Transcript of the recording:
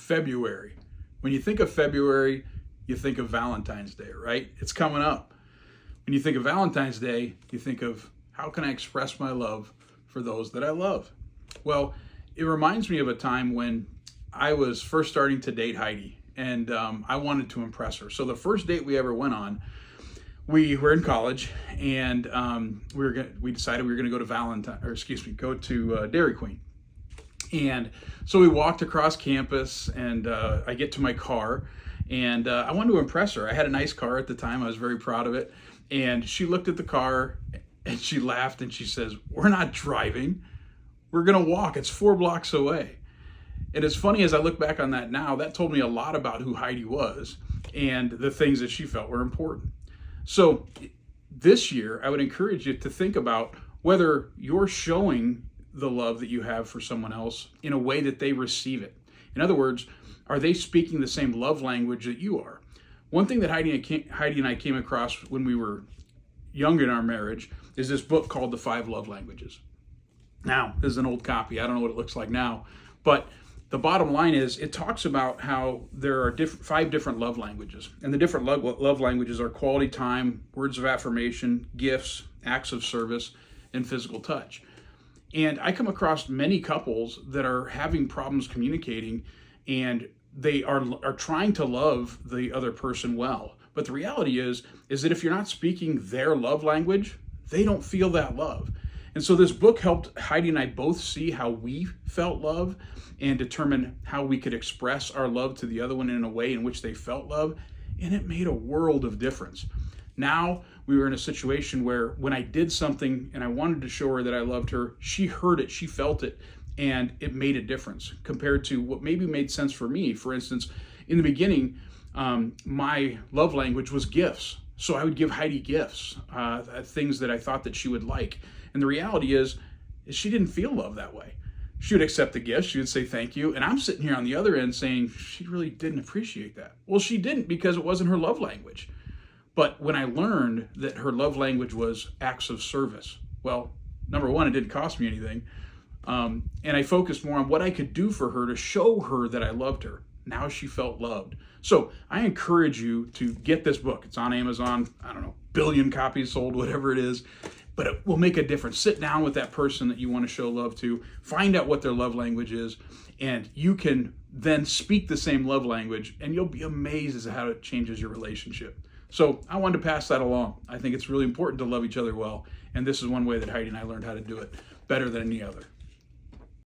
February. When you think of February, you think of Valentine's Day, right? It's coming up. When you think of Valentine's Day, you think of how can I express my love for those that I love? Well, it reminds me of a time when I was first starting to date Heidi, and I wanted to impress her. So the first date we ever went on, we were in college, and we decided we were going to go to go to Dairy Queen. And so we walked across campus, and I get to my car, and I wanted to impress her. I had a nice car at the time. I was very proud of it. And she looked at the car, and she laughed, and she says, "We're not driving. We're going to walk. It's 4 blocks away." And as funny as I look back on that now, that told me a lot about who Heidi was and the things that she felt were important. So this year, I would encourage you to think about whether you're showing the love that you have for someone else in a way that they receive it. In other words, are they speaking the same love language that you are? One thing that Heidi and I came across when we were young in our marriage is this book called The 5 Love Languages. Now, this is an old copy. I don't know what it looks like now, but the bottom line is it talks about how there are 5 different love languages. And the different love languages are quality time, words of affirmation, gifts, acts of service, and physical touch. And I come across many couples that are having problems communicating, and they are trying to love the other person well. But the reality is that if you're not speaking their love language, they don't feel that love. And so this book helped Heidi and I both see how we felt love and determine how we could express our love to the other one in a way in which they felt love. And it made a world of difference. Now we were in a situation where when I did something and I wanted to show her that I loved her, she heard it, she felt it, and it made a difference compared to what maybe made sense for me. For instance, in the beginning, my love language was gifts. So I would give Heidi gifts, things that I thought that she would like. And the reality is she didn't feel love that way. She would accept the gift, she would say thank you, and I'm sitting here on the other end saying she really didn't appreciate that. Well, she didn't because it wasn't her love language. But when I learned that her love language was acts of service, well, number one, it didn't cost me anything. And I focused more on what I could do for her to show her that I loved her. Now she felt loved. So I encourage you to get this book. It's on Amazon, I don't know, billion copies sold, whatever it is. But it will make a difference. Sit down with that person that you want to show love to, find out what their love language is, and you can then speak the same love language, and you'll be amazed as to how it changes your relationship. So I wanted to pass that along. I think it's really important to love each other well, and this is one way that Heidi and I learned how to do it better than any other.